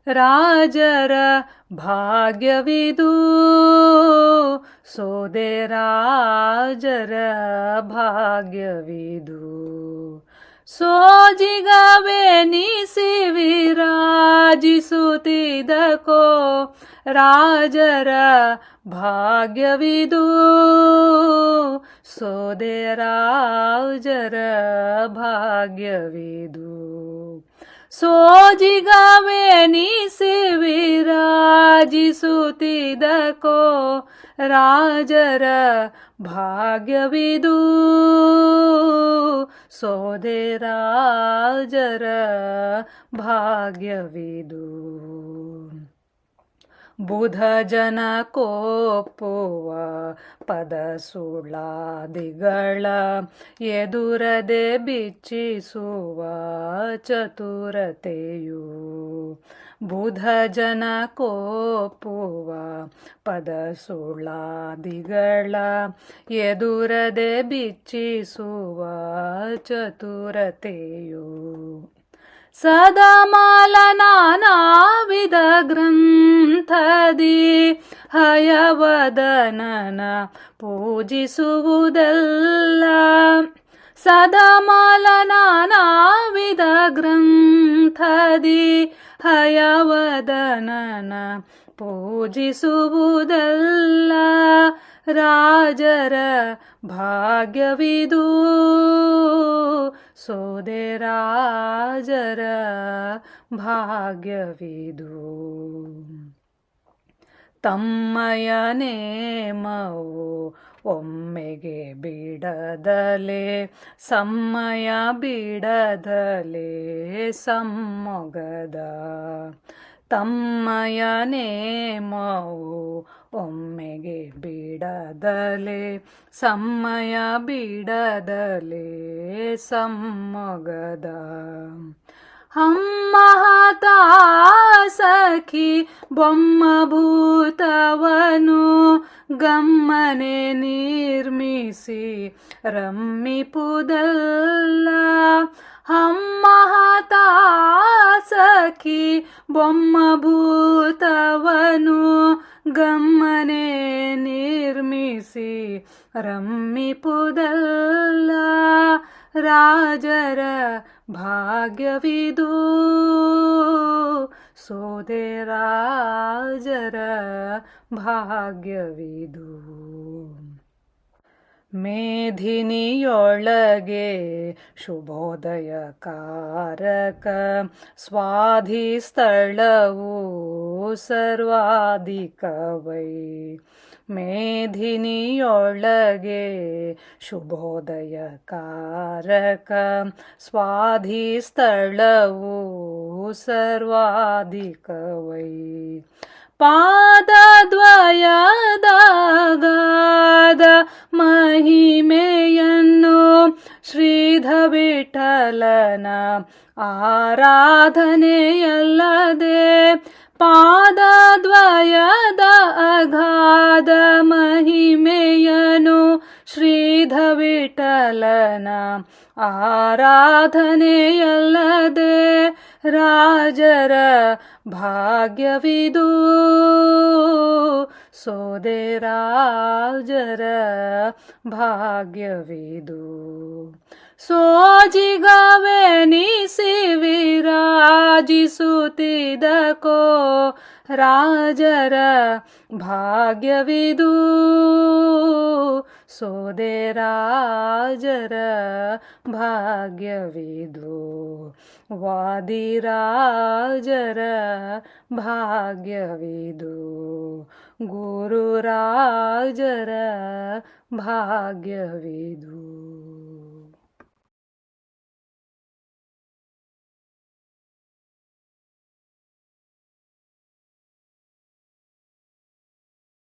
ರಾಜರ ಭಾಗ್ಯವಿದು ಸೋದೆ ರಾಜರ ಭಾಗ್ಯವಿದು ಸೋಜಿಗವೆನಿಸಿ ವಿರಾಜಿಸುತ್ತಿದ್ದಕೋ ರಾಜರ ಭಾಗ್ಯವಿದು ಸೋದೆ ರಾಜರ ಭಾಗ್ಯವಿದು ಸೋಜಿಗವೆನಿಸಿ ವಿರಾಜಿಸುತ್ತಿದ್ದಕೋ ರಾಜರ ಭಾಗ್ಯವಿದು ಸೋದೆ ರಾಜರ ಭಾಗ್ಯವಿದು ಬುಧ ಜನ ಕೋಪುವ ಪದ ಸುಳಾದಿಗಳ ಎದುರದೆ ಬಿಚ್ಚಿಸುವ ಚತುರತೆಯು ಬುಧ ಜನ ಕೋಪುವ ಪದ ಸುಳಾದಿಗಳ ಎದುರದೆ ಬಿಚ್ಚಿಸುವ ಚತುರತೆಯು ಸದಮಾಲ ನಾನಾವಿಧ ಗ್ರಂಥದಿ ಹಯವದನನ ಪೂಜಿಸುವುದಲ್ಲ ಸದಮಾಲ ನಾನಾವಿಧ ಗ್ರಂಥದಿ ಹಯವದನನ ಪೂಜಿಸುವುದಲ್ಲ ರಾಜರ ಭಾಗ್ಯವಿದು ಸೋದೆ ರಾಜರ ಭಾಗ್ಯವಿದು ತಮ್ಮಯ ನೇಮವು ಒಮ್ಮೆಗೆ ಬಿಡದಲೆ ಸಮಯ ಬಿಡದಲೆ ಸಮ್ಮೊಗದ ತಮ್ಮಯ ನೇಮವು ಒಮ್ಮೆಗೆ ಬಿಡದಲೆ ಸಮಯ ಬಿಡದಲೆ ಸಮ್ಮೊಗದ ಹಮ್ಮಹತ ಸಖಿ ಬೊಮ್ಮಭೂತವನು ಗಮ್ಮನೆ ನಿರ್ಮಿಸಿ ರಮ್ಮಿಪುದಲ್ಲ ಹಮ್ಮಹತ ಸಖಿ ಬೊಮ್ಮಭೂತವನು ಗಮ್ಮನೆ ನಿರ್ಮಿಸಿ ರಮ್ಮಿಪುದಲ್ಲ ರಾಜರ ಭಾಗ್ಯವಿದು ಸೋದೆ ರಾಜರ ಭಾಗ್ಯವಿದು ಮೇಧಿನಿಯೊಳಗೆ ಶುಭೋದಯಕಾರಕ ಸ್ವಾಧಿಸ್ಥಳವು ಸರ್ವಾಧಿಕವೈ ಮೇಧಿನಿಯೊಳಗೆ ಶುಭೋದಯಕಾರಕ ಸ್ವಾಧಿಸ್ಥಳವು ಸರ್ವಾಧಿಕವೈ ಪಾದದ್ವಯದಾಗಾದ ಮಹಿಮೆಯನ್ನು ಶ್ರೀಧ ವಿಠಲನ ಆರಾಧನೆಯಲ್ಲದೆ ಪಾದದ್ವಯದ ಅಗಾಧ ಮಹಿಮೆಯನು ಶ್ರೀಧ ವಿಠಲನ ಆರಾಧನೆಯಲ್ಲದೆ ರಾಜರ ಭಾಗ್ಯವಿದು ಸೋದೆ ರಾಜರ ಭಾಗ್ಯವಿದು ಸೋಜಿಗವೆನಿಸಿ ವಿರಾಜಿಸುತ್ತಿದ್ದಕೋ ರಾಜರ ಭಾಗ್ಯವಿದು ಸೋದೆ ರಾಜರ ಭಾಗ್ಯವಿದು ವಾದಿರಾಜರ ಭಾಗ್ಯವಿದು ಗುರುರಾಜರ ಭಾಗ್ಯವಿದು.